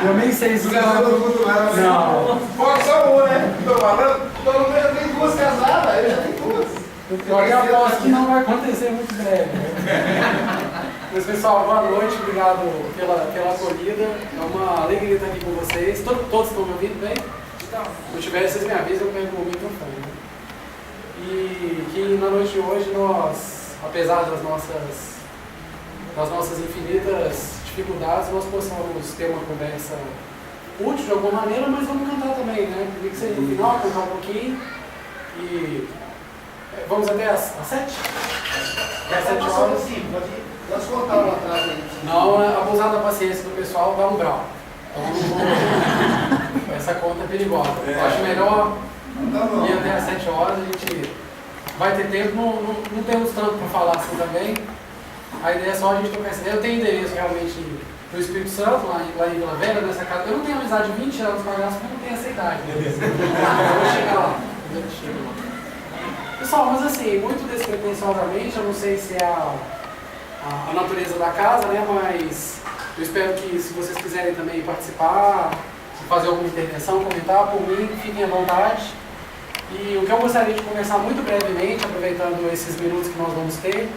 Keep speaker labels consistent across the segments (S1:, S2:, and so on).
S1: Eu nem sei se não.
S2: Pode só um, né? Tô falando, todo mundo já tem duas casadas, eu já tenho duas.
S1: Eu já aposto que não vai acontecer muito breve. Mas pessoal, boa noite, obrigado pela acolhida. É uma alegria estar aqui com vocês. Todos estão me ouvindo bem? Se não tiver, vocês me avisam, eu pego o microfone. E que na noite de hoje nós, apesar das nossas infinitas dificuldades, nós possamos ter uma conversa útil de alguma maneira, mas vamos cantar também, né? Queria que vocês no final cantar um pouquinho e vamos até às 7? Às 7 horas?
S2: Sim, pode contar lá atrás aí.
S1: Não, abusar da paciência do pessoal dá um grau. Então, essa conta é perigosa. Eu acho melhor ir até às 7 horas, a gente vai ter tempo, não temos tanto para falar assim também. A ideia é só a gente tocar essa ideia. Eu tenho endereço realmente do Espírito Santo, lá em Vila Velha, nessa casa. Eu não tenho amizade de 20 anos com a Graça, porque eu não tenho essa idade. Eu vou chegar lá. Pessoal, mas assim, muito despretensiosamente, eu não sei se é a natureza da casa, né? Mas eu espero que, se vocês quiserem também participar, fazer alguma intervenção, comentar, por mim, fiquem à vontade. E o que eu gostaria de conversar muito brevemente, aproveitando esses minutos que nós vamos ter,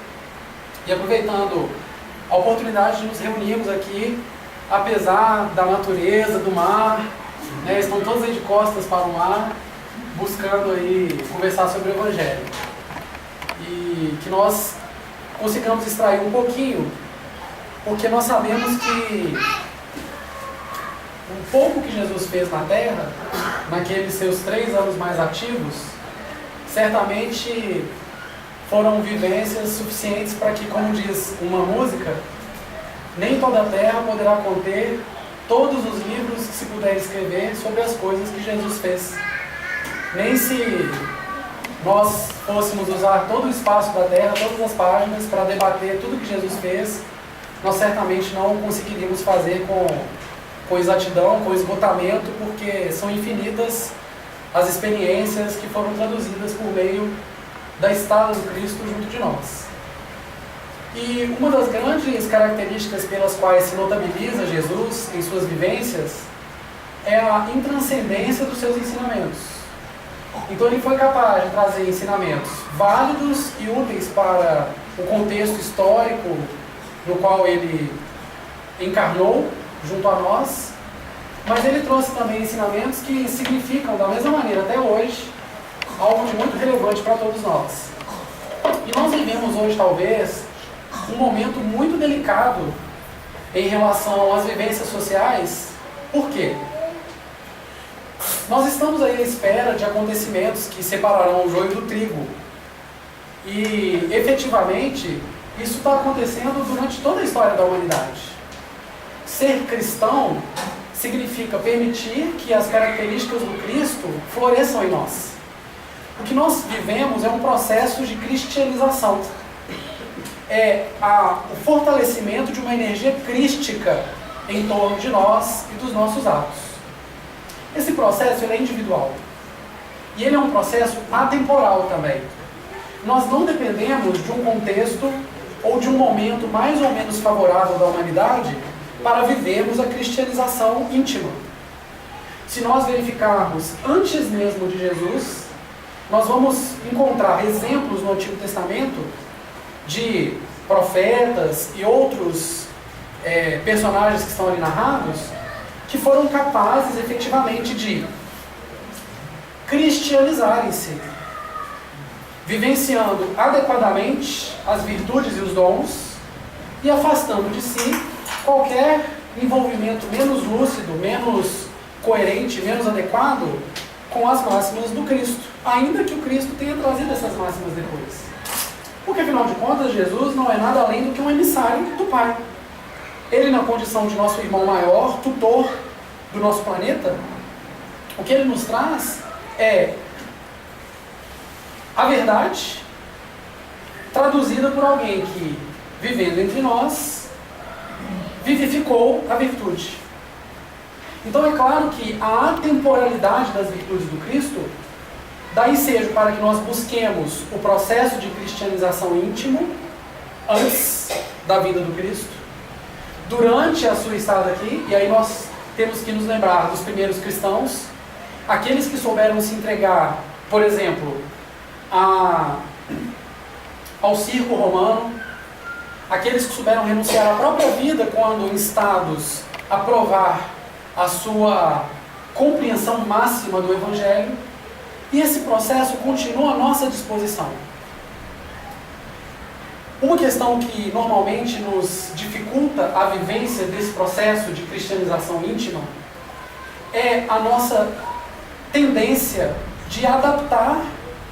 S1: e aproveitando a oportunidade de nos reunirmos aqui, apesar da natureza, do mar, né, estão todos aí de costas para o mar, buscando aí conversar sobre o Evangelho. E que nós consigamos extrair um pouquinho, porque nós sabemos que o pouco que Jesus fez na Terra, naqueles seus 3 anos mais ativos, certamente foram vivências suficientes para que, como diz uma música, nem toda a terra poderá conter todos os livros que se puder escrever sobre as coisas que Jesus fez. Nem se nós fôssemos usar todo o espaço da terra, todas as páginas, para debater tudo que Jesus fez, nós certamente não conseguiríamos fazer com exatidão, com esgotamento, porque são infinitas as experiências que foram traduzidas por meio da estada do Cristo junto de nós. E uma das grandes características pelas quais se notabiliza Jesus em suas vivências é a intranscendência dos seus ensinamentos. Então ele foi capaz de trazer ensinamentos válidos e úteis para o contexto histórico no qual ele encarnou junto a nós, mas ele trouxe também ensinamentos que significam da mesma maneira até hoje algo de muito relevante para todos nós. E nós vivemos hoje, talvez, um momento muito delicado em relação às vivências sociais. Por quê? Nós estamos aí à espera de acontecimentos que separarão o joio do trigo. E, efetivamente, isso está acontecendo durante toda a história da humanidade. Ser cristão significa permitir que as características do Cristo floresçam em nós. O que nós vivemos é um processo de cristianização. É o fortalecimento de uma energia crística em torno de nós e dos nossos atos. Esse processo ele é individual. E ele é um processo atemporal também. Nós não dependemos de um contexto ou de um momento mais ou menos favorável da humanidade para vivermos a cristianização íntima. Se nós verificarmos antes mesmo de Jesus, nós vamos encontrar exemplos no Antigo Testamento de profetas e outros personagens que estão ali narrados, que foram capazes efetivamente de cristianizarem-se, vivenciando adequadamente as virtudes e os dons e afastando de si qualquer envolvimento menos lúcido, menos coerente, menos adequado com as máximas do Cristo, ainda que o Cristo tenha trazido essas máximas depois. Porque, afinal de contas, Jesus não é nada além do que um emissário do Pai. Ele, na condição de nosso irmão maior, tutor do nosso planeta, o que ele nos traz é a verdade traduzida por alguém que, vivendo entre nós, vivificou a virtude. Então é claro que a atemporalidade das virtudes do Cristo dá ensejo para que nós busquemos o processo de cristianização íntimo antes da vinda do Cristo, durante a sua estada aqui, e aí nós temos que nos lembrar dos primeiros cristãos, aqueles que souberam se entregar, por exemplo, ao circo romano, aqueles que souberam renunciar à própria vida quando instados a provar a sua compreensão máxima do Evangelho, e esse processo continua à nossa disposição. Uma questão que normalmente nos dificulta a vivência desse processo de cristianização íntima é a nossa tendência de adaptar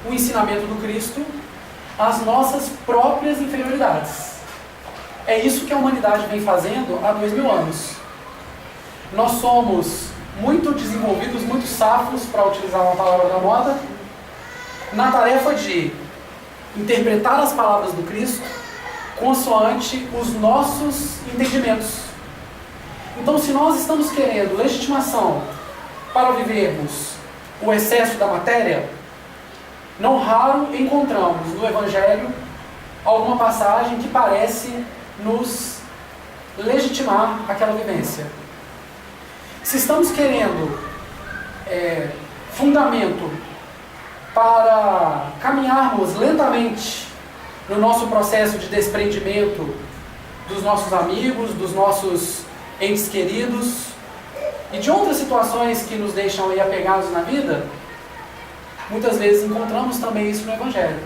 S1: o ensinamento do Cristo às nossas próprias inferioridades. É isso que a humanidade vem fazendo há 2000 anos. Nós somos muito desenvolvidos, muito safos, para utilizar uma palavra da moda, na tarefa de interpretar as palavras do Cristo consoante os nossos entendimentos. Então, se nós estamos querendo legitimação para vivermos o excesso da matéria, não raro encontramos no Evangelho alguma passagem que parece nos legitimar aquela vivência. Se estamos querendo fundamento para caminharmos lentamente no nosso processo de desprendimento dos nossos amigos, dos nossos entes queridos e de outras situações que nos deixam aí apegados na vida, muitas vezes encontramos também isso no Evangelho.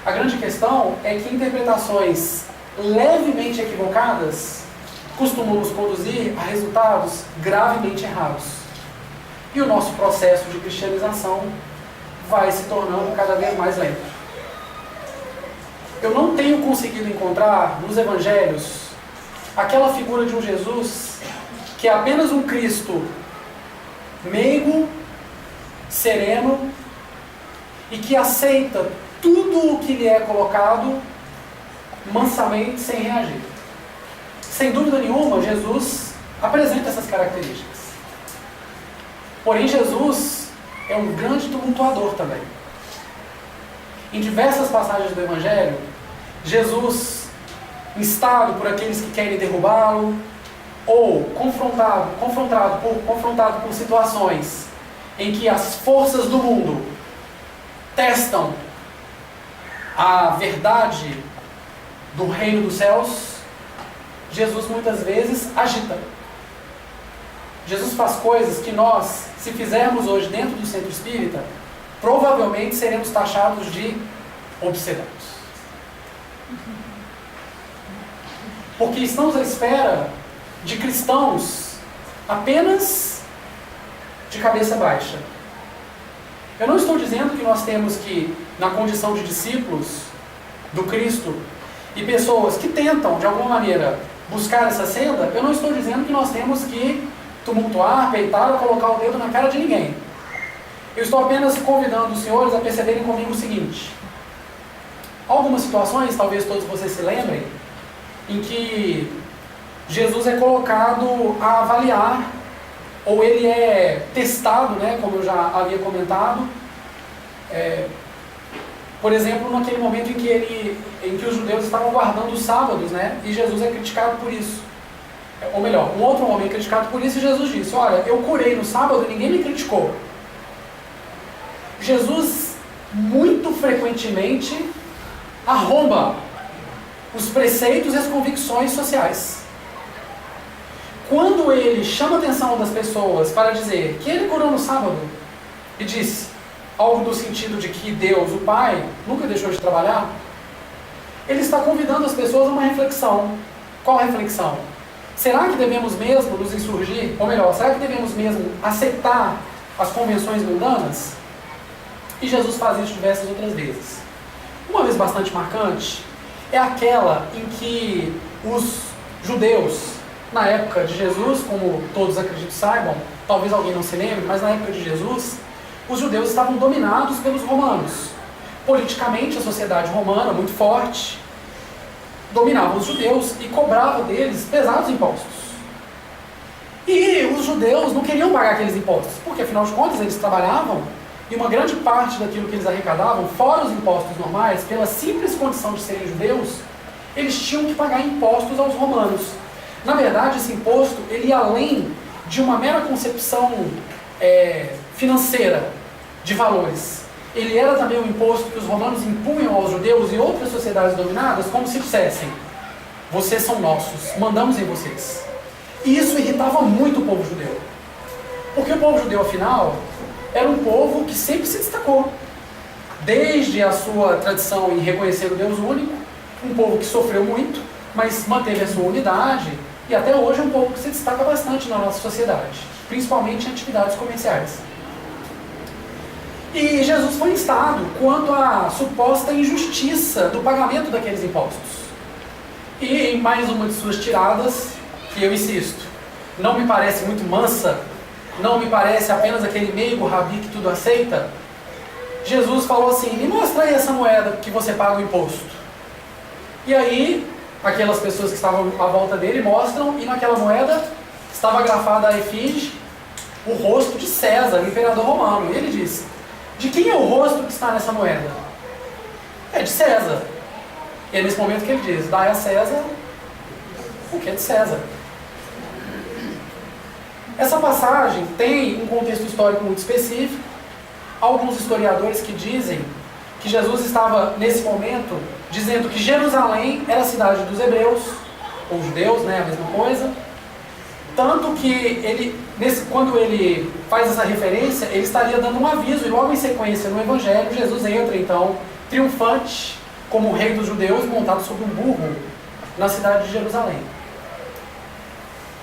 S1: A grande questão é que interpretações levemente equivocadas costumam nos conduzir a resultados gravemente errados. E o nosso processo de cristianização vai se tornando cada vez mais lento. Eu não tenho conseguido encontrar nos evangelhos aquela figura de um Jesus que é apenas um Cristo meigo, sereno e que aceita tudo o que lhe é colocado mansamente, sem reagir. Sem dúvida nenhuma, Jesus apresenta essas características. Porém, Jesus é um grande tumultuador também. Em diversas passagens do Evangelho, Jesus, instado por aqueles que querem derrubá-lo, ou confrontado por situações em que as forças do mundo testam a verdade do reino dos céus, Jesus muitas vezes agita. Jesus faz coisas que nós, se fizermos hoje dentro do centro espírita, provavelmente seremos taxados de obcecados. Porque estamos à espera de cristãos apenas de cabeça baixa. Eu não estou dizendo que nós temos que, na condição de discípulos do Cristo e pessoas que tentam, de alguma maneira, buscar essa senda, eu não estou dizendo que nós temos que tumultuar, peitar ou colocar o dedo na cara de ninguém. Eu estou apenas convidando os senhores a perceberem comigo o seguinte: algumas situações, talvez todos vocês se lembrem, em que Jesus é colocado a avaliar, ou ele é testado, né, como eu já havia comentado, por exemplo, naquele momento em que os judeus estavam guardando os sábados, né, e Jesus é criticado por isso. Ou melhor, um outro homem é criticado por isso, e Jesus disse: olha, eu curei no sábado e ninguém me criticou. Jesus, muito frequentemente, arromba os preceitos e as convicções sociais. Quando ele chama a atenção das pessoas para dizer que ele curou no sábado, e disse algo do sentido de que Deus, o Pai, nunca deixou de trabalhar, ele está convidando as pessoas a uma reflexão. Qual reflexão? Será que devemos mesmo nos insurgir? Ou melhor, será que devemos mesmo aceitar as convenções mundanas? E Jesus faz isso diversas outras vezes. Uma vez bastante marcante é aquela em que os judeus, na época de Jesus, como todos acredito saibam, talvez alguém não se lembre, mas na época de Jesus, os judeus estavam dominados pelos romanos. Politicamente, a sociedade romana, muito forte, dominava os judeus e cobrava deles pesados impostos. E os judeus não queriam pagar aqueles impostos, porque afinal de contas eles trabalhavam, e uma grande parte daquilo que eles arrecadavam, fora os impostos normais, pela simples condição de serem judeus, eles tinham que pagar impostos aos romanos. Na verdade, esse imposto ele ia além de uma mera concepção financeira de valores. Ele era também um imposto que os romanos impunham aos judeus e outras sociedades dominadas, como se dissessem: vocês são nossos, mandamos em vocês. E isso irritava muito o povo judeu. Porque o povo judeu, afinal, era um povo que sempre se destacou. Desde a sua tradição em reconhecer o Deus único, um povo que sofreu muito, mas manteve a sua unidade, e até hoje é um povo que se destaca bastante na nossa sociedade, principalmente em atividades comerciais. E Jesus foi instado quanto à suposta injustiça do pagamento daqueles impostos. E em mais uma de suas tiradas, que eu insisto, não me parece muito mansa, não me parece apenas aquele meigo rabi que tudo aceita, Jesus falou assim: me mostra aí essa moeda que você paga o imposto. E aí, aquelas pessoas que estavam à volta dele mostram, e naquela moeda estava grafada a efígie, o rosto de César, o imperador romano. E ele disse: de quem é o rosto que está nessa moeda? É de César. E é nesse momento que ele diz: dai a César o que é de César. Essa passagem tem um contexto histórico muito específico. Alguns historiadores que dizem que Jesus estava, nesse momento, dizendo que Jerusalém era a cidade dos hebreus, ou judeus, né, a mesma coisa. Tanto que quando ele faz essa referência, ele estaria dando um aviso, e logo em sequência no Evangelho, Jesus entra então triunfante como o rei dos judeus, montado sobre um burro na cidade de Jerusalém.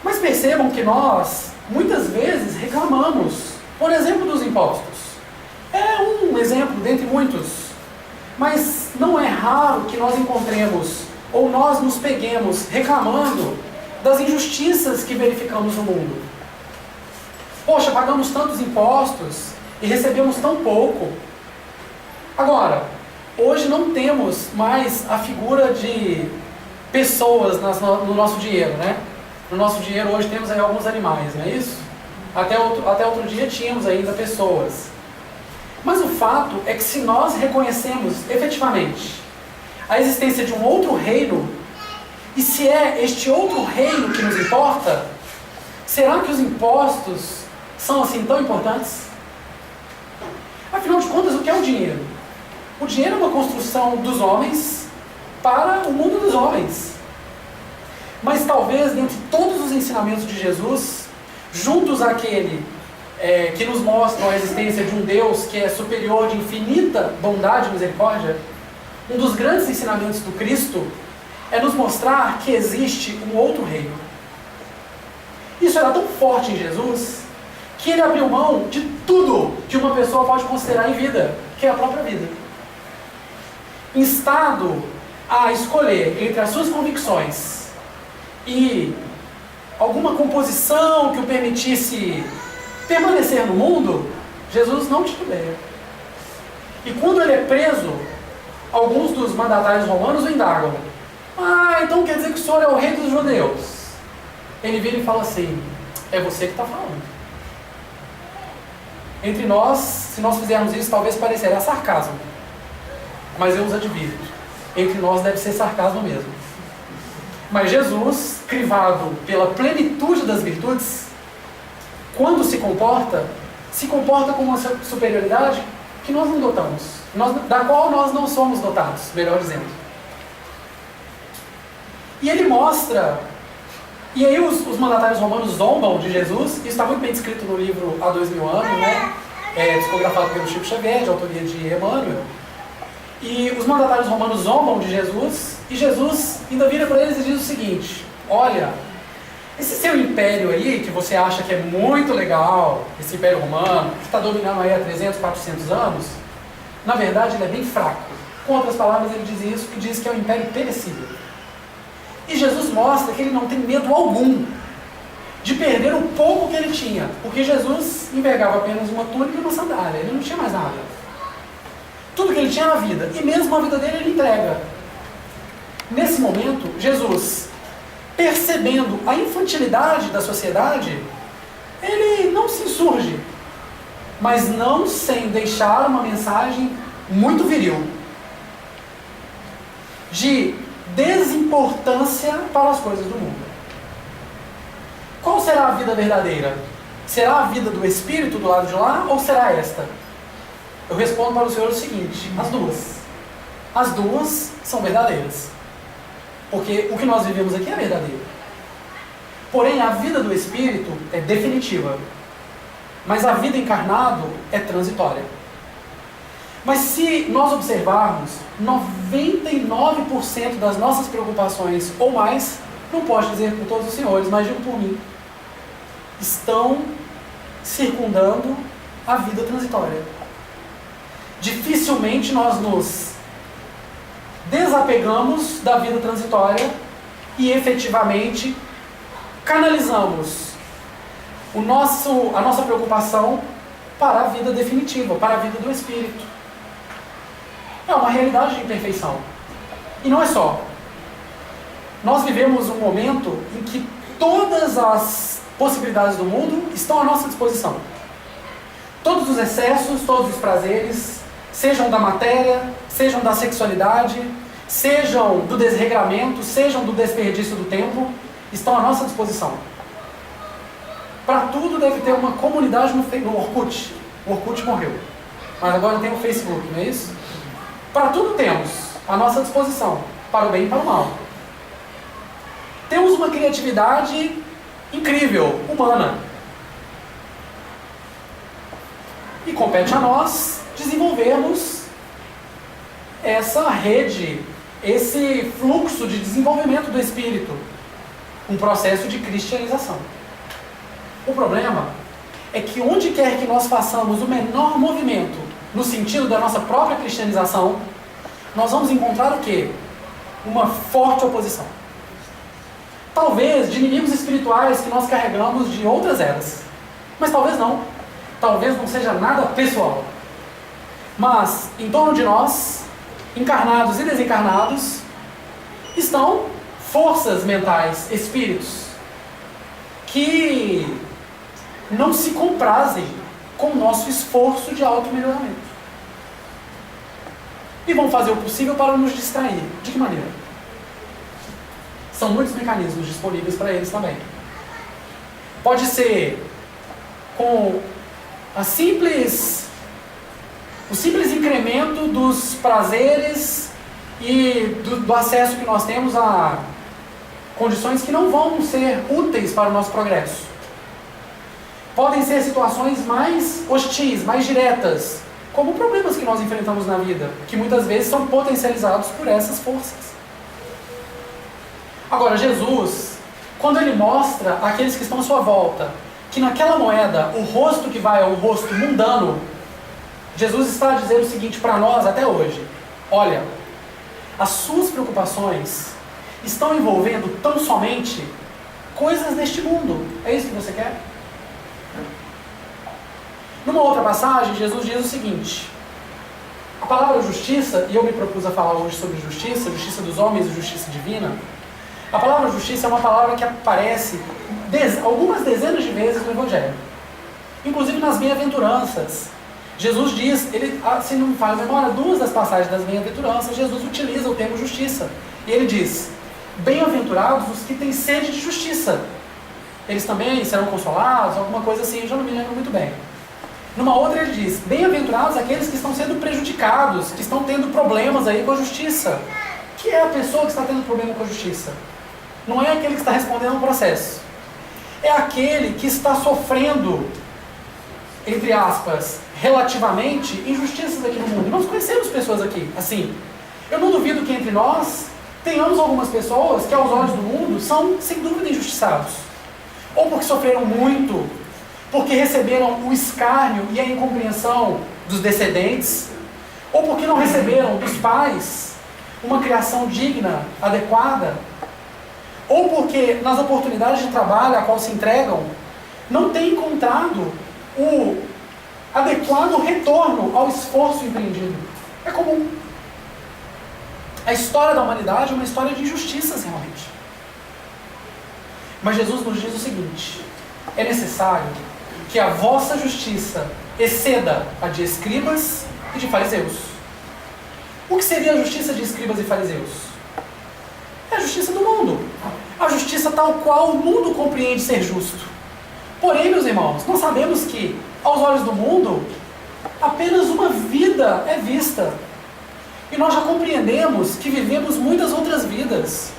S1: Mas percebam que nós, muitas vezes, reclamamos, por exemplo, dos impostos. É um exemplo dentre muitos. Mas não é raro que nós encontremos, ou nós nos peguemos reclamando das injustiças que verificamos no mundo. Poxa, pagamos tantos impostos e recebemos tão pouco. Agora, hoje não temos mais a figura de pessoas no nosso dinheiro, né? No nosso dinheiro hoje temos aí alguns animais, não é isso? Até outro dia tínhamos ainda pessoas. Mas o fato é que se nós reconhecemos efetivamente a existência de um outro reino, e se é este outro reino que nos importa, será que os impostos são assim tão importantes? Afinal de contas, o que é o dinheiro? O dinheiro é uma construção dos homens para o mundo dos homens. Mas talvez, dentre todos os ensinamentos de Jesus, juntos àquele que nos mostram a existência de um Deus que é superior, de infinita bondade e misericórdia, um dos grandes ensinamentos do Cristo é nos mostrar que existe um outro reino. Isso era tão forte em Jesus, que ele abriu mão de tudo que uma pessoa pode considerar em vida, que é a própria vida. Instado a escolher entre as suas convicções e alguma composição que o permitisse permanecer no mundo, Jesus não titubeia. E quando ele é preso, alguns dos mandatários romanos o indagam: então quer dizer que o senhor é o rei dos judeus? Ele vira e fala assim: é você que está falando. Entre nós, se nós fizermos isso, talvez parecerá sarcasmo, mas eu os advirto, entre nós deve ser sarcasmo mesmo. Mas Jesus, crivado pela plenitude das virtudes, quando se comporta com uma superioridade que nós não dotamos, da qual nós não somos dotados, melhor dizendo. E ele mostra, e aí os mandatários romanos zombam de Jesus. Isso está muito bem descrito no livro Há 2000 anos, né? Psicografado pelo Chico Xavier, de autoria de Emmanuel. E os mandatários romanos zombam de Jesus, e Jesus ainda vira para eles e diz o seguinte: olha, esse seu império aí, que você acha que é muito legal, esse império romano, que está dominando aí há 300, 400 anos, na verdade ele é bem fraco. Com outras palavras, ele diz isso, que diz que é um império perecível. E Jesus mostra que ele não tem medo algum de perder o pouco que ele tinha, porque Jesus envergava apenas uma túnica e uma sandália, ele não tinha mais nada. Tudo que ele tinha na vida, e mesmo a vida dele ele entrega. Nesse momento, Jesus, percebendo a infantilidade da sociedade, ele não se insurge, mas não sem deixar uma mensagem muito viril, de desimportância para as coisas do mundo. Qual será a vida verdadeira? Será a vida do Espírito do lado de lá ou será esta? Eu respondo para o Senhor o seguinte: as duas. As duas são verdadeiras. Porque o que nós vivemos aqui é verdadeiro. Porém, a vida do Espírito é definitiva. Mas a vida encarnado é transitória. Mas se nós observarmos, 99% das nossas preocupações ou mais, não posso dizer por todos os senhores, mas digo por mim, estão circundando a vida transitória. Dificilmente nós nos desapegamos da vida transitória e efetivamente canalizamos a nossa preocupação para a vida definitiva, para a vida do Espírito. É uma realidade de imperfeição. E não é só. Nós vivemos um momento em que todas as possibilidades do mundo estão à nossa disposição. Todos os excessos, todos os prazeres, sejam da matéria, sejam da sexualidade, sejam do desregramento, sejam do desperdício do tempo, estão à nossa disposição. Para tudo deve ter uma comunidade no Orkut. O Orkut morreu. Mas agora tem o Facebook, não é isso? Para tudo temos à nossa disposição, para o bem e para o mal. Temos uma criatividade incrível, humana. E compete a nós desenvolvermos essa rede, esse fluxo de desenvolvimento do espírito, um processo de cristianização. O problema é que onde quer que nós façamos o menor movimento no sentido da nossa própria cristianização, nós vamos encontrar o quê? Uma forte oposição. Talvez de inimigos espirituais que nós carregamos de outras eras. Mas talvez não. Talvez não seja nada pessoal. Mas em torno de nós, encarnados e desencarnados, estão forças mentais, espíritos, que não se comprazem com o nosso esforço de auto-melhoramento. E vão fazer o possível para nos distrair. De que maneira? São muitos mecanismos disponíveis para eles também. Pode ser com o simples incremento dos prazeres e do acesso que nós temos a condições que não vão ser úteis para o nosso progresso. Podem ser situações mais hostis, mais diretas, como problemas que nós enfrentamos na vida, que muitas vezes são potencializados por essas forças. Agora, Jesus, quando ele mostra àqueles que estão à sua volta, que naquela moeda, o rosto que vai é um rosto mundano, Jesus está dizendo o seguinte para nós até hoje: olha, as suas preocupações estão envolvendo tão somente coisas deste mundo. É isso que você quer? Numa outra passagem, Jesus diz o seguinte: a palavra justiça, e eu me propus a falar hoje sobre justiça, justiça dos homens e justiça divina. A palavra justiça é uma palavra que aparece algumas dezenas de vezes no Evangelho, inclusive nas bem-aventuranças. Jesus diz, se não me falha a memória, 2 das passagens das bem-aventuranças, Jesus utiliza o termo justiça. E ele diz: bem-aventurados os que têm sede de justiça, eles também serão consolados, alguma coisa assim, eu já não me lembro muito bem. Numa outra ele diz: bem-aventurados aqueles que estão sendo prejudicados, que estão tendo problemas aí com a justiça. Que é a pessoa que está tendo problema com a justiça? Não é aquele que está respondendo ao processo. É aquele que está sofrendo, entre aspas, relativamente, injustiças aqui no mundo. E nós conhecemos pessoas aqui, assim. Eu não duvido que entre nós tenhamos algumas pessoas que aos olhos do mundo são, sem dúvida, injustiçados. Ou porque sofreram muito, porque receberam o escárnio e a incompreensão dos descendentes, ou porque não receberam dos pais uma criação digna, adequada, ou porque nas oportunidades de trabalho a qual se entregam, não têm encontrado o adequado retorno ao esforço empreendido. É comum. A história da humanidade é uma história de injustiças, realmente. Mas Jesus nos diz o seguinte: é necessário que a vossa justiça exceda a de escribas e de fariseus. O que seria a justiça de escribas e fariseus? É a justiça do mundo. a justiça tal qual o mundo compreende ser justo. Porém, meus irmãos, nós sabemos que, aos olhos do mundo, apenas uma vida é vista. E nós já compreendemos que vivemos muitas outras vidas.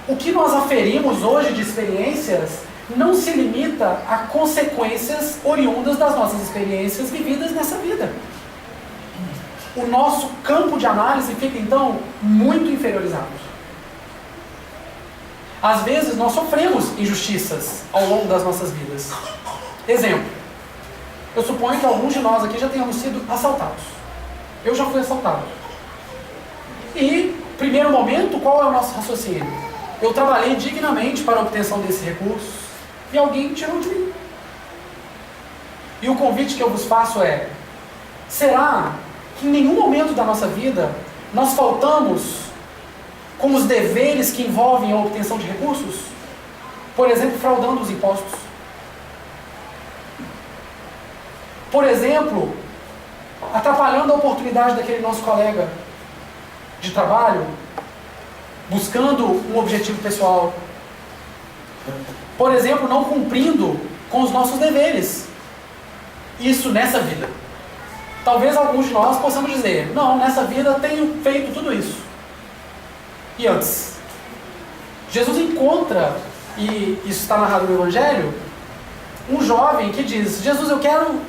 S1: O que nós aferimos hoje de experiências não se limita a consequências oriundas das nossas experiências vividas nessa vida. O nosso campo de análise fica, então, muito inferiorizado. Às vezes, nós sofremos injustiças ao longo das nossas vidas. Exemplo. Eu suponho que alguns de nós aqui já tenhamos sido assaltados. Eu já fui assaltado. E, primeiro momento, qual é o nosso raciocínio? Eu trabalhei dignamente para a obtenção desse recurso e alguém tirou de mim. E o convite que eu vos faço é: será que em nenhum momento da nossa vida nós faltamos com os deveres que envolvem a obtenção de recursos? Por exemplo, fraudando os impostos. Por exemplo, atrapalhando a oportunidade daquele nosso colega de trabalho, buscando um objetivo pessoal. Por exemplo, não cumprindo com os nossos deveres. Isso nessa vida. Talvez alguns de nós possamos dizer: não, nessa vida tenho feito tudo isso. E antes? Jesus encontra, e isso está narrado no Evangelho, um jovem que diz: Jesus, eu quero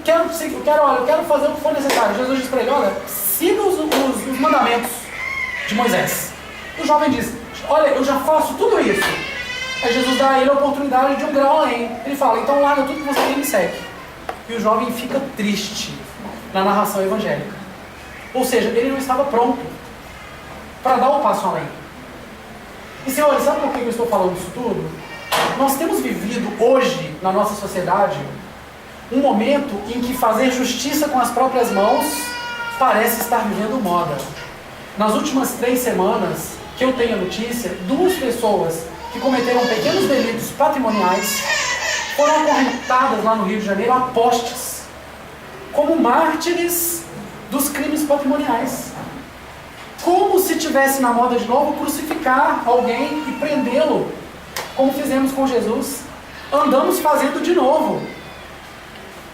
S1: fazer o que for necessário. Jesus diz para ele: olha, siga os mandamentos de Moisés. O jovem diz: olha, eu já faço tudo isso. Aí Jesus dá a ele a oportunidade de um grau além. Ele fala: então larga tudo que você tem e me segue. E o jovem fica triste na narração evangélica. Ou seja, ele não estava pronto para dar o passo além. E senhores, sabe por que eu estou falando isso tudo? Nós temos vivido hoje, na nossa sociedade, um momento em que fazer justiça com as próprias mãos parece estar vivendo moda. Nas últimas 3 semanas, que eu tenho a notícia, 2 pessoas que cometeram pequenos delitos patrimoniais foram acorrentadas lá no Rio de Janeiro a postes, como mártires dos crimes patrimoniais. Como se tivesse na moda de novo crucificar alguém e prendê-lo, como fizemos com Jesus. Andamos fazendo de novo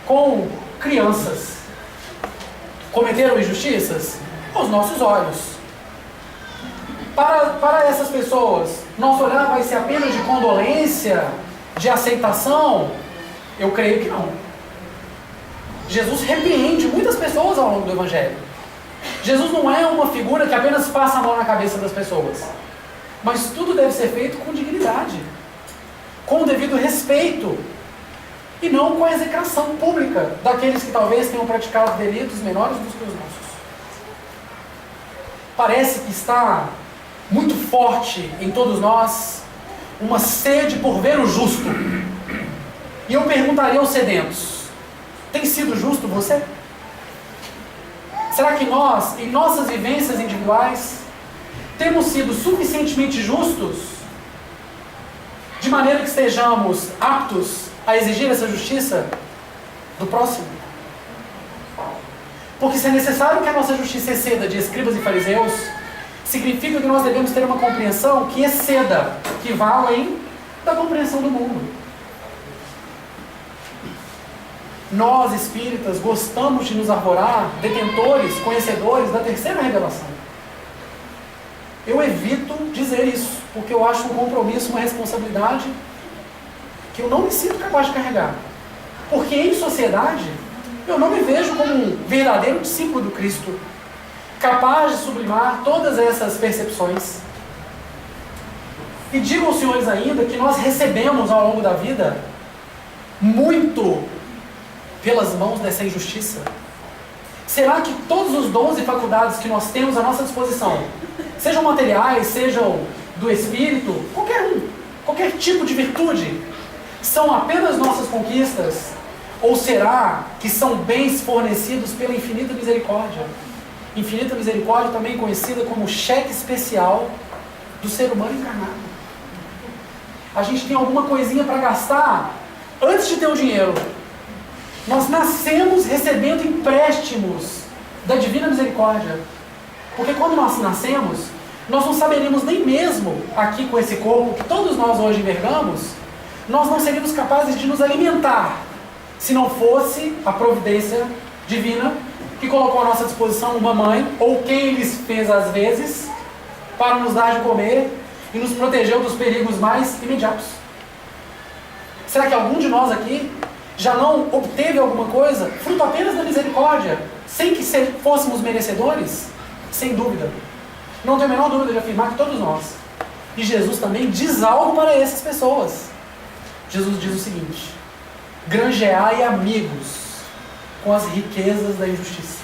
S1: com crianças. Cometeram injustiças? Aos nossos olhos. Para essas pessoas, nosso olhar vai ser apenas de condolência, de aceitação? Eu creio que não. Jesus repreende muitas pessoas ao longo do Evangelho. Jesus não é uma figura que apenas passa a mão na cabeça das pessoas. Mas tudo deve ser feito com dignidade, com o devido respeito, e não com a execração pública daqueles que talvez tenham praticado delitos menores do que os nossos. Parece que está muito forte em todos nós uma sede por ver o justo. E eu perguntaria aos sedentos: tem sido justo você? Será que nós, em nossas vivências individuais, temos sido suficientemente justos, de maneira que estejamos aptos a exigir essa justiça do próximo? Porque se é necessário que a nossa justiça exceda de escribas e fariseus, significa que nós devemos ter uma compreensão que exceda, que vá além da compreensão do mundo. Nós, espíritas, gostamos de nos arvorar detentores, conhecedores da terceira revelação. Eu evito dizer isso, porque eu acho um compromisso, uma responsabilidade que eu não me sinto capaz de carregar. Porque em sociedade, eu não me vejo como um verdadeiro discípulo do Cristo, capaz de sublimar todas essas percepções. E digo aos senhores ainda que nós recebemos ao longo da vida muito pelas mãos dessa injustiça. Será que todos os dons e faculdades que nós temos à nossa disposição, sejam materiais, sejam do espírito, qualquer tipo de virtude, são apenas nossas conquistas? Ou será que são bens fornecidos pela infinita misericórdia? Infinita misericórdia também conhecida como cheque especial do ser humano encarnado. A gente tem alguma coisinha para gastar antes de ter o dinheiro. Nós nascemos recebendo empréstimos da divina misericórdia. Porque quando nós nascemos, nós não saberíamos nem mesmo, aqui com esse corpo que todos nós hoje envergamos, nós não seríamos capazes de nos alimentar, se não fosse a providência divina que colocou à nossa disposição uma mãe, ou quem lhes fez às vezes, para nos dar de comer e nos protegeu dos perigos mais imediatos. Será que algum de nós aqui já não obteve alguma coisa, fruto apenas da misericórdia, sem que fôssemos merecedores? Sem dúvida. Não tenho a menor dúvida de afirmar que todos nós. E Jesus também diz algo para essas pessoas. Jesus diz o seguinte: granjeai amigos com as riquezas da injustiça.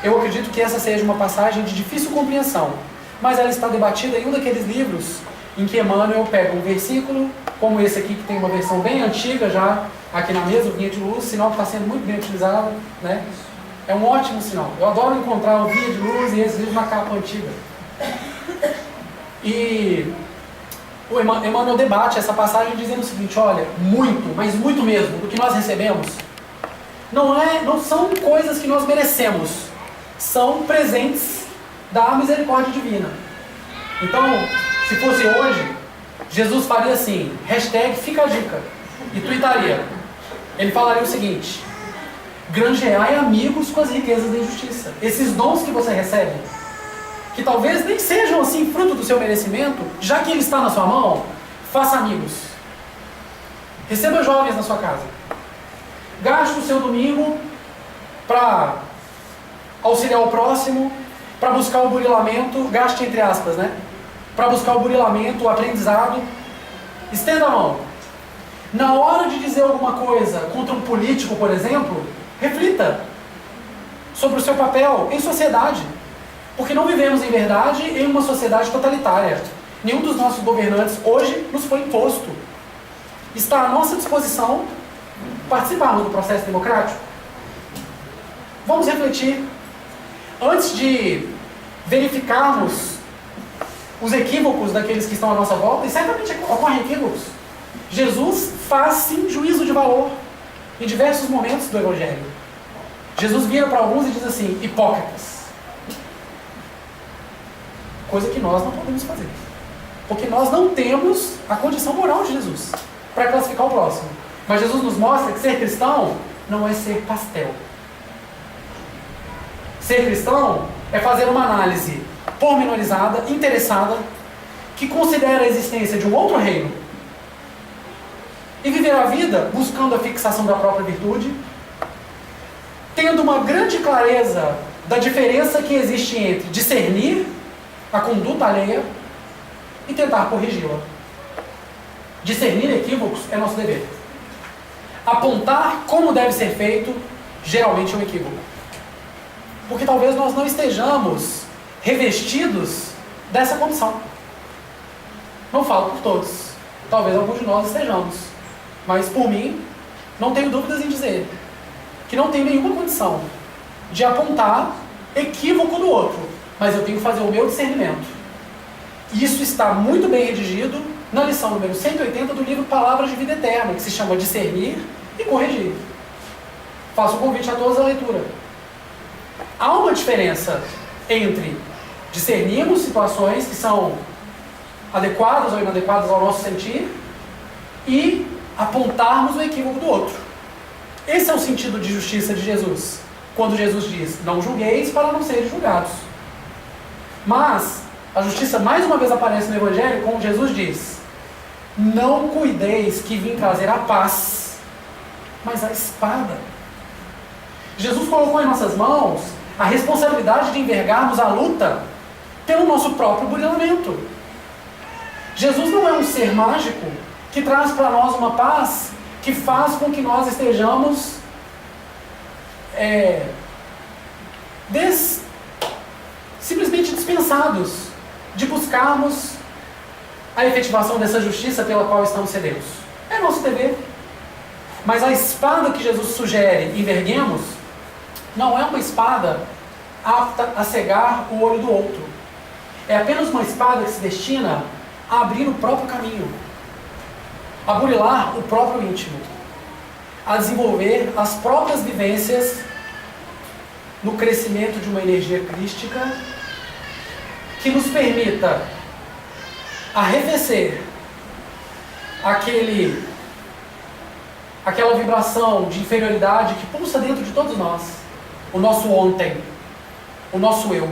S1: Eu acredito que essa seja uma passagem de difícil compreensão, mas ela está debatida em um daqueles livros em que Emmanuel pega um versículo, como esse aqui, que tem uma versão bem antiga já, aqui na mesa, o Guia de Luz, sinal que está sendo muito bem utilizado, né? É um ótimo sinal. Eu adoro encontrar o Guia de Luz e esse livro na capa antiga. E o Emmanuel debate essa passagem dizendo o seguinte: olha, muito, mas muito mesmo, do que nós recebemos, não são coisas que nós merecemos, são presentes da misericórdia divina. Então, se fosse hoje, Jesus faria assim, hashtag fica a dica, e tuitaria. Ele falaria o seguinte: granjeai amigos com as riquezas da injustiça. Esses dons que você recebe, que talvez nem sejam assim fruto do seu merecimento, já que ele está na sua mão, faça amigos. Receba jovens na sua casa. Gaste o seu domingo para auxiliar o próximo, para buscar o burilamento, gaste entre aspas, né? Para buscar o burilamento, o aprendizado. Estenda a mão. Na hora de dizer alguma coisa contra um político, por exemplo, reflita sobre o seu papel em sociedade. Porque não vivemos em verdade em uma sociedade totalitária. Nenhum dos nossos governantes hoje nos foi imposto. Está à nossa disposição participarmos do processo democrático. Vamos refletir. Antes de verificarmos os equívocos daqueles que estão à nossa volta, e certamente ocorrem equívocos, Jesus faz sim juízo de valor em diversos momentos do Evangelho. Jesus vira para alguns e diz assim: hipócritas. Coisa que nós não podemos fazer. Porque nós não temos a condição moral de Jesus para classificar o próximo. Mas Jesus nos mostra que ser cristão não é ser pastel. Ser cristão é fazer uma análise pormenorizada, interessada, que considera a existência de um outro reino e viver a vida buscando a fixação da própria virtude, tendo uma grande clareza da diferença que existe entre discernir a conduta alheia e tentar corrigi-la. Discernir equívocos é nosso dever. Apontar como deve ser feito, geralmente é um equívoco. Porque talvez nós não estejamos revestidos dessa condição. Não falo por todos. Talvez alguns de nós estejamos. Mas por mim, não tenho dúvidas em dizer que não tenho nenhuma condição de apontar equívoco do outro. Mas eu tenho que fazer o meu discernimento. E isso está muito bem redigido na lição número 180 do livro Palavras de Vida Eterna, que se chama Discernir e Corrigir. Faço o convite a todos à leitura. Há uma diferença entre discernirmos situações que são adequadas ou inadequadas ao nosso sentir e apontarmos o equívoco do outro. Esse é o sentido de justiça de Jesus, quando Jesus diz: não julgueis para não seres julgados. Mas a justiça mais uma vez aparece no Evangelho, como Jesus diz: não cuideis que vim trazer a paz, mas a espada. Jesus colocou em nossas mãos a responsabilidade de envergarmos a luta pelo nosso próprio burilamento. Jesus não é um ser mágico que traz para nós uma paz que faz com que nós estejamos simplesmente dispensados de buscarmos a efetivação dessa justiça pela qual estamos sedentos. É nosso dever. Mas a espada que Jesus sugere enverguemos não é uma espada apta a cegar o olho do outro. É apenas uma espada que se destina a abrir o próprio caminho, a burilar o próprio íntimo, a desenvolver as próprias vivências no crescimento de uma energia crística que nos permita arrefecer aquela vibração de inferioridade que pulsa dentro de todos nós, o nosso ontem, o nosso eu,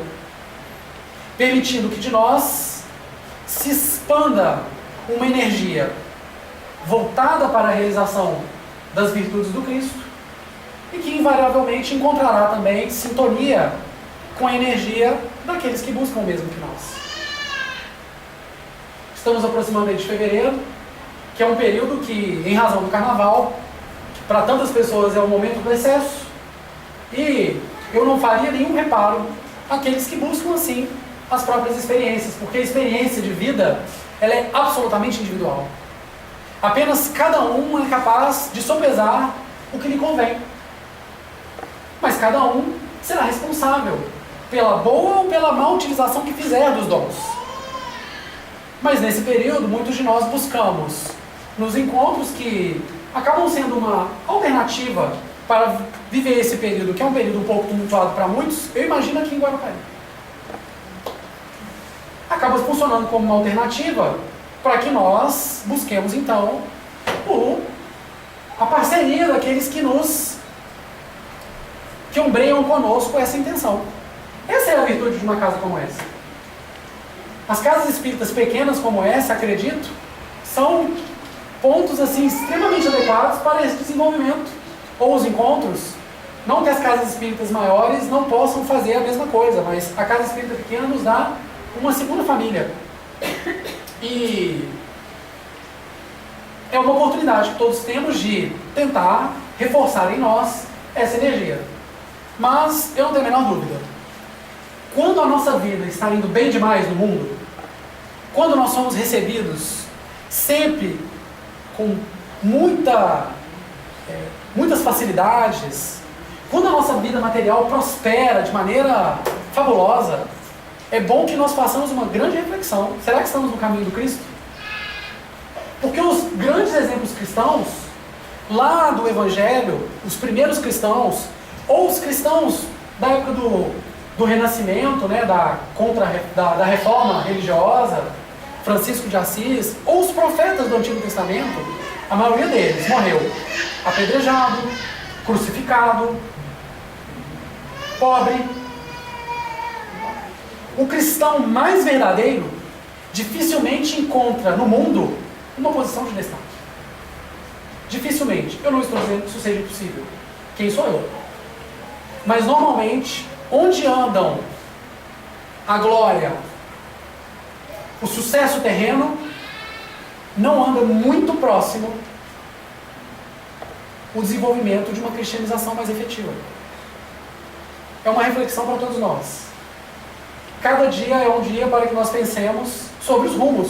S1: permitindo que de nós se expanda uma energia voltada para a realização das virtudes do Cristo e que invariavelmente encontrará também sintonia com a energia daqueles que buscam o mesmo que nós. Estamos aproximando aí de fevereiro, que é um período que, em razão do carnaval, que para tantas pessoas é o momento do excesso, e eu não faria nenhum reparo àqueles que buscam, assim, as próprias experiências, porque a experiência de vida, ela é absolutamente individual. Apenas cada um é capaz de sopesar o que lhe convém. Mas cada um será responsável pela boa ou pela má utilização que fizer dos dons. Mas nesse período, muitos de nós buscamos nos encontros que acabam sendo uma alternativa para viver esse período, que é um período um pouco tumultuado para muitos, eu imagino aqui em Guarapari. Acaba funcionando como uma alternativa para que nós busquemos, então, a parceria daqueles que ombreiam conosco essa intenção. Essa é a virtude de uma casa como essa. As casas espíritas pequenas como essa, acredito, são pontos assim extremamente adequados para esse desenvolvimento. Ou os encontros, não que as casas espíritas maiores não possam fazer a mesma coisa, mas a casa espírita pequena nos dá uma segunda família. E é uma oportunidade que todos temos de tentar reforçar em nós essa energia. Mas eu não tenho a menor dúvida. Quando a nossa vida está indo bem demais no mundo, quando nós somos recebidos sempre com muitas facilidades, quando a nossa vida material prospera de maneira fabulosa, é bom que nós façamos uma grande reflexão. Será que estamos no caminho do Cristo? Porque os grandes exemplos cristãos, lá do Evangelho, os primeiros cristãos, ou os cristãos da época do Renascimento, né, da reforma religiosa, Francisco de Assis, ou os profetas do Antigo Testamento, a maioria deles morreu apedrejado, crucificado, pobre. O cristão mais verdadeiro dificilmente encontra no mundo uma posição de destaque. Dificilmente. Eu não estou dizendo que isso seja impossível. Quem sou eu? Mas normalmente, onde andam a glória, o sucesso terreno, não anda muito próximo o desenvolvimento de uma cristianização mais efetiva. É uma reflexão para todos nós. Cada dia é um dia para que nós pensemos sobre os rumos.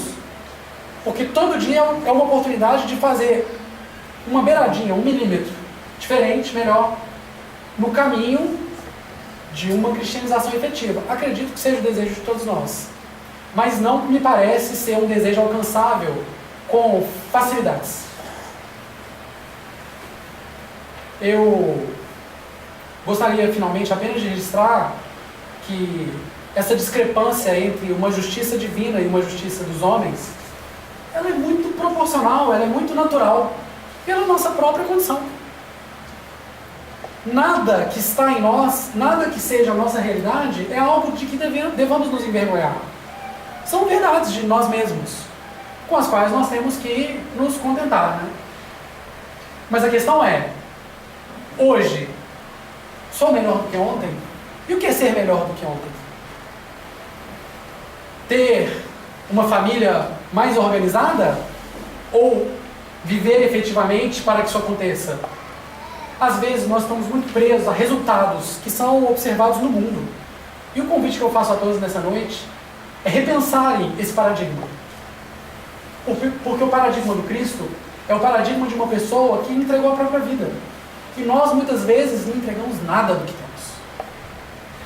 S1: Porque todo dia é uma oportunidade de fazer uma beiradinha, 1 milímetro, diferente, melhor, no caminho de uma cristianização efetiva. Acredito que seja o desejo de todos nós. Mas não me parece ser um desejo alcançável com facilidades. Eu gostaria finalmente apenas de registrar que essa discrepância entre uma justiça divina e uma justiça dos homens, ela é muito proporcional, ela é muito natural, pela nossa própria condição. Nada que está em nós, nada que seja a nossa realidade, é algo de que devamos nos envergonhar. São verdades de nós mesmos, com as quais nós temos que nos contentar, né? Mas a questão é, hoje, sou melhor do que ontem? E o que é ser melhor do que ontem? Ter uma família mais organizada? Ou viver efetivamente para que isso aconteça? Às vezes nós estamos muito presos a resultados que são observados no mundo. E o convite que eu faço a todos nessa noite é repensarem esse paradigma. Porque o paradigma do Cristo é o paradigma de uma pessoa que entregou a própria vida. E nós muitas vezes não entregamos nada do que temos.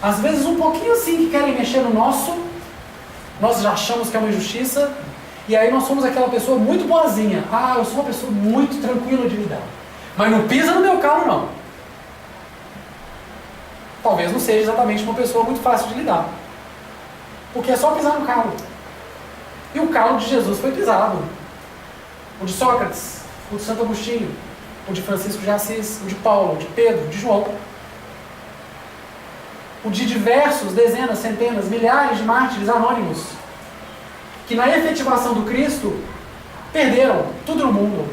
S1: Às vezes um pouquinho assim que querem mexer no nosso, nós já achamos que é uma injustiça, e aí nós somos aquela pessoa muito boazinha. Ah, eu sou uma pessoa muito tranquila de lidar. Mas não pisa no meu calo, não. Talvez não seja exatamente uma pessoa muito fácil de lidar. Porque é só pisar no calo. E o calo de Jesus foi pisado. O de Sócrates, o de Santo Agostinho, o de Francisco de Assis, o de Paulo, o de Pedro, o de João. O de diversos, dezenas, centenas, milhares de mártires anônimos, que na efetivação do Cristo perderam tudo no mundo,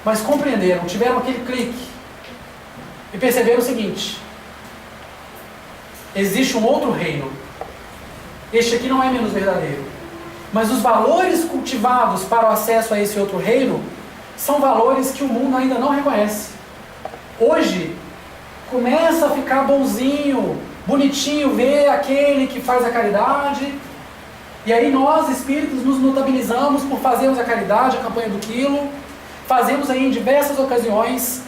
S1: mas compreenderam, tiveram aquele clique e perceberam o seguinte: existe um outro reino. Este aqui não é menos verdadeiro, mas os valores cultivados para o acesso a esse outro reino são valores que o mundo ainda não reconhece. Hoje começa a ficar bonzinho, bonitinho ver aquele que faz a caridade, e aí nós, espíritos, nos notabilizamos por fazermos a caridade, a campanha do quilo, fazemos aí em diversas ocasiões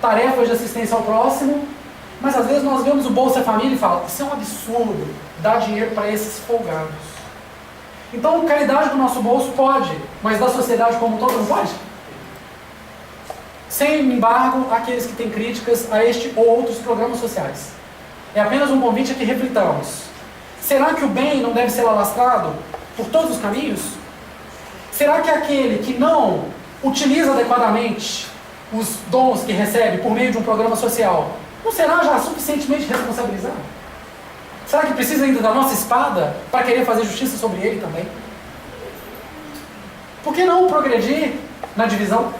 S1: tarefas de assistência ao próximo, mas às vezes nós vemos o Bolsa Família e falamos: isso é um absurdo, dar dinheiro para esses folgados. Então, caridade do nosso bolso pode, mas da sociedade como um todo não pode? Sem embargo, aqueles que têm críticas a este ou outros programas sociais. É apenas um convite a que reflitamos. Será que o bem não deve ser alastrado por todos os caminhos? Será que aquele que não utiliza adequadamente os dons que recebe por meio de um programa social não será já suficientemente responsabilizado? Será que precisa ainda da nossa espada para querer fazer justiça sobre ele também? Por que não progredir na divisão?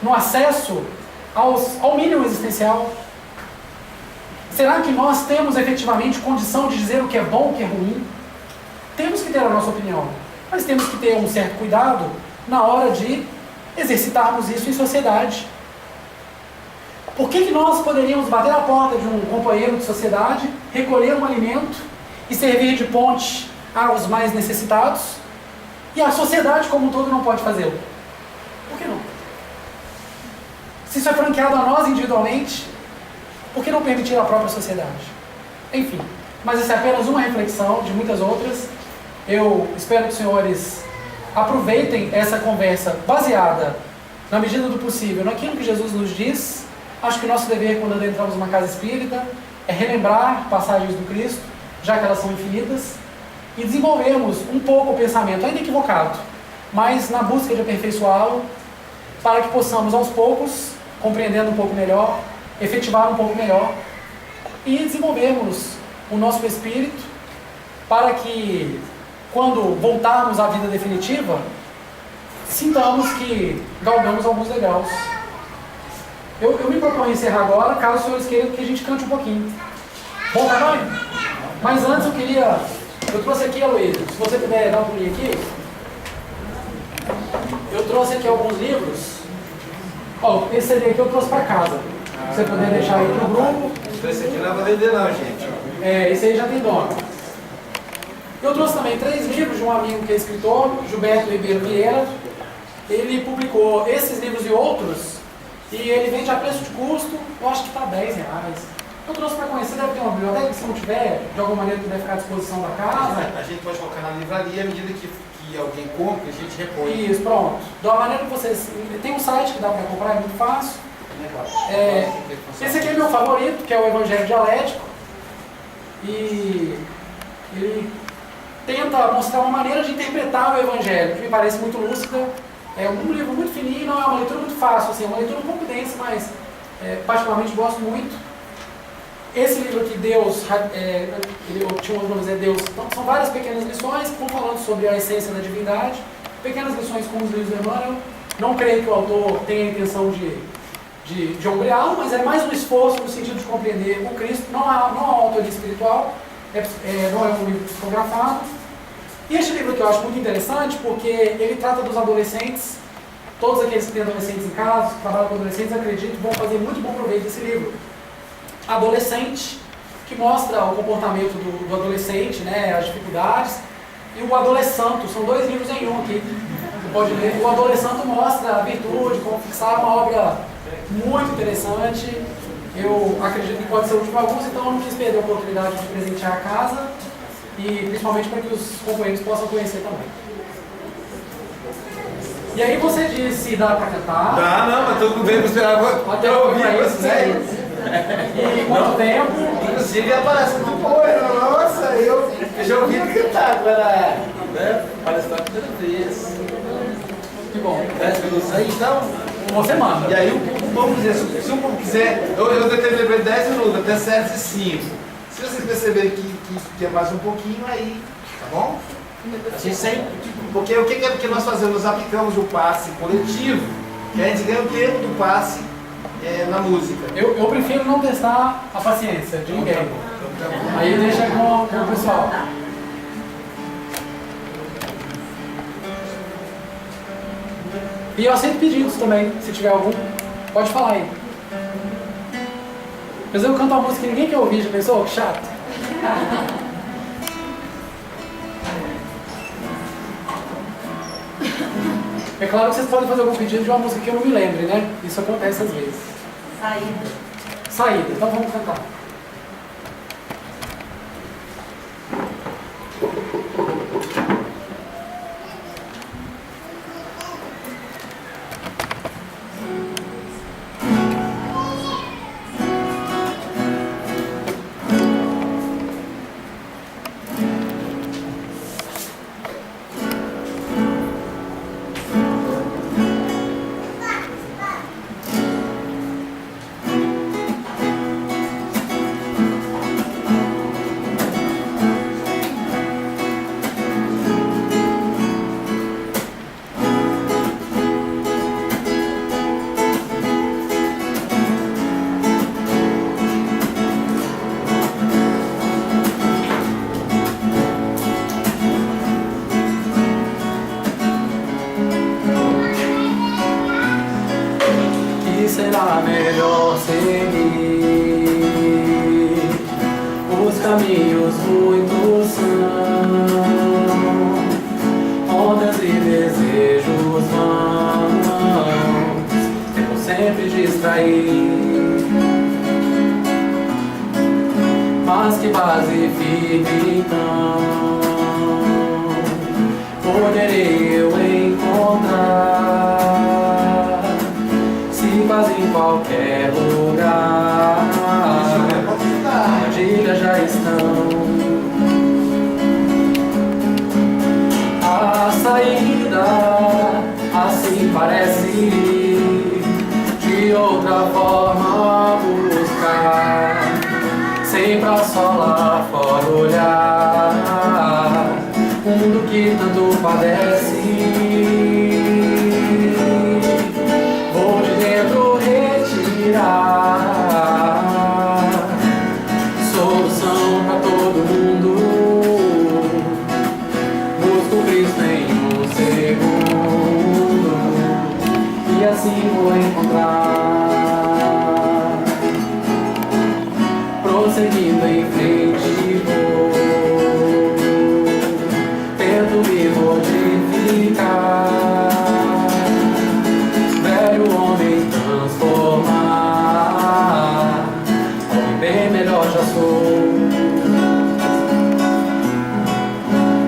S1: No acesso ao mínimo existencial? Será que nós temos efetivamente condição de dizer o que é bom, o que é ruim? Temos que ter a nossa opinião, mas temos que ter um certo cuidado na hora de exercitarmos isso em sociedade. Por que nós poderíamos bater a porta de um companheiro de sociedade, recolher um alimento e servir de ponte aos mais necessitados, e a sociedade como um todo não pode fazê-lo? Por que não? Se isso é franqueado a nós individualmente, por que não permitir à própria sociedade? Enfim, mas essa é apenas uma reflexão de muitas outras. Eu espero que os senhores aproveitem essa conversa baseada, na medida do possível, naquilo que Jesus nos diz. Acho que o nosso dever, quando adentramos uma casa espírita, é relembrar passagens do Cristo, já que elas são infinitas, e desenvolvermos um pouco o pensamento, ainda equivocado, mas na busca de aperfeiçoá-lo, para que possamos, aos poucos, compreendendo um pouco melhor, efetivar um pouco melhor e desenvolvermos o nosso espírito para que, quando voltarmos à vida definitiva, sintamos que galgamos alguns degraus. Eu me proponho encerrar agora, caso os senhores queiram que a gente cante um pouquinho. Bom trabalho? Mas antes eu trouxe aqui, Aloysio, se você puder dar um pulinho aqui, eu trouxe aqui alguns livros. Ó, esse CD aqui eu trouxe para casa. Se você puder deixar aí no grupo.
S2: Esse aqui não é para vender não, gente.
S1: Esse aí já tem dono. Eu trouxe também 3 livros de um amigo que é escritor, Gilberto Ribeiro Vieira. Ele publicou esses livros e outros, e ele vende a preço de custo, eu acho que está R$10. Eu trouxe para conhecer, deve ter uma biblioteca, se não tiver, de alguma maneira puder ficar à disposição da casa.
S2: A gente pode colocar na livraria, à medida que alguém compra, a gente repõe.
S1: Isso, pronto. De uma maneira que vocês... Tem um site que dá para comprar, é muito fácil. Esse aqui é meu favorito, que é o Evangelho Dialético. E ele tenta mostrar uma maneira de interpretar o Evangelho, que me parece muito lúcida. É um livro muito fininho, não é uma leitura muito fácil, assim, é uma leitura um pouco densa, mas particularmente gosto muito. Esse livro aqui, Deus, ele tinha um nome, Deus. Então, são várias pequenas lições que vão falando sobre a essência da divindade, pequenas lições como os livros do Emmanuel. Não creio que o autor tenha a intenção de ombreá-lo, mas é mais um esforço no sentido de compreender o Cristo. Não há autoria espiritual, não é um livro psicografado. E este livro que eu acho muito interessante, porque ele trata dos adolescentes. Todos aqueles que têm adolescentes em casa, que trabalham com adolescentes, acredito, vão fazer muito bom proveito desse livro. Adolescente, que mostra o comportamento do adolescente, né, as dificuldades, e o Adolescente, são 2 livros em um aqui. Você pode ler. O Adolescente mostra a virtude, como fixar, uma obra muito interessante. Eu acredito que pode ser útil para alguns, então eu não quis perder a oportunidade de presentear a casa, e principalmente para que os companheiros possam conhecer também. E aí você disse, dá para cantar?
S2: Dá, não, mas todo mundo veio esperar
S1: até eu ouvir vocês. E quanto tempo?
S2: Inclusive aparece no poema, nossa, eu Eu já ouvi ele cantar, agora, né? Parece que tá a primeira vez.
S1: Que bom.
S2: 10 minutos aí, então.
S1: Você manda.
S2: E aí, vamos dizer, se o povo quiser, eu determinei 10 minutos, até 7h05. Se vocês perceberem que é mais um pouquinho, aí, tá bom? A gente sempre. Porque o que nós fazemos? Nós aplicamos o passe coletivo, que a gente ganha o tempo do passe na música.
S1: Eu prefiro não testar a paciência de ninguém. Aí deixa com o pessoal. E eu aceito pedidos também, se tiver algum. Pode falar aí. Mas eu canto uma música que ninguém quer ouvir, já pensou? Que chato. É claro que vocês podem fazer algum pedido de uma música que eu não me lembre, né? Isso acontece às vezes. Saída, então vamos cantar. Será melhor seguir os caminhos muitos são, ondas e desejos vãos, temos sempre distrair, mas que base firme então poderei eu encontrar, quase em qualquer lugar, armadilhas já estão. A saída assim parece, de outra forma buscar, sempre a só lá fora olhar, mundo que tanto padece. Solução pra todo mundo, busco Cristo em um segundo, e assim vou encontrar, prosseguindo em frente vou, tento me mortificar, velho homem transformar, bem melhor já sou.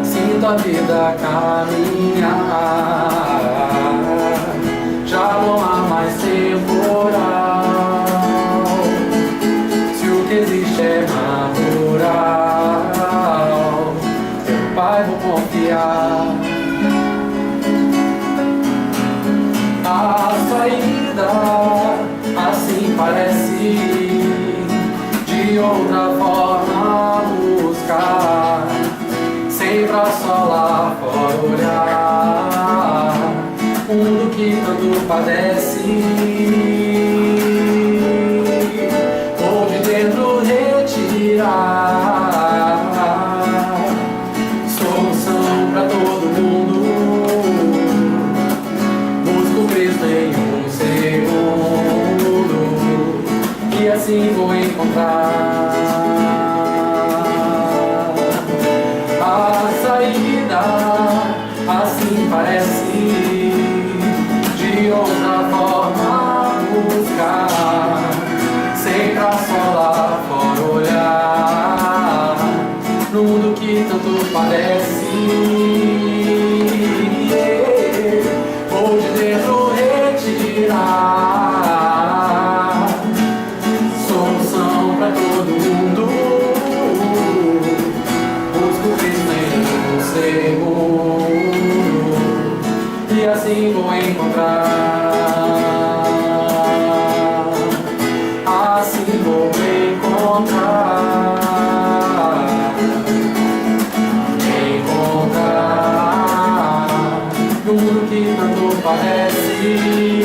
S1: Sinto a vida caminhar, já não há mais temporal. Se o que existe é natural, meu Pai vou confiar. A saída assim parece, de outra forma buscar, sempre a só lá fora olhar, mundo que tanto padece, vou de dentro retirar, solução pra todo mundo, busco Cristo em um segundo, e assim vou encontrar. A saída assim parece, de outra forma buscar, sempre a só lá fora olhar, no mundo que tanto padece, vou de dentro retirar, solução pra todo mundo, busco Ré, Si.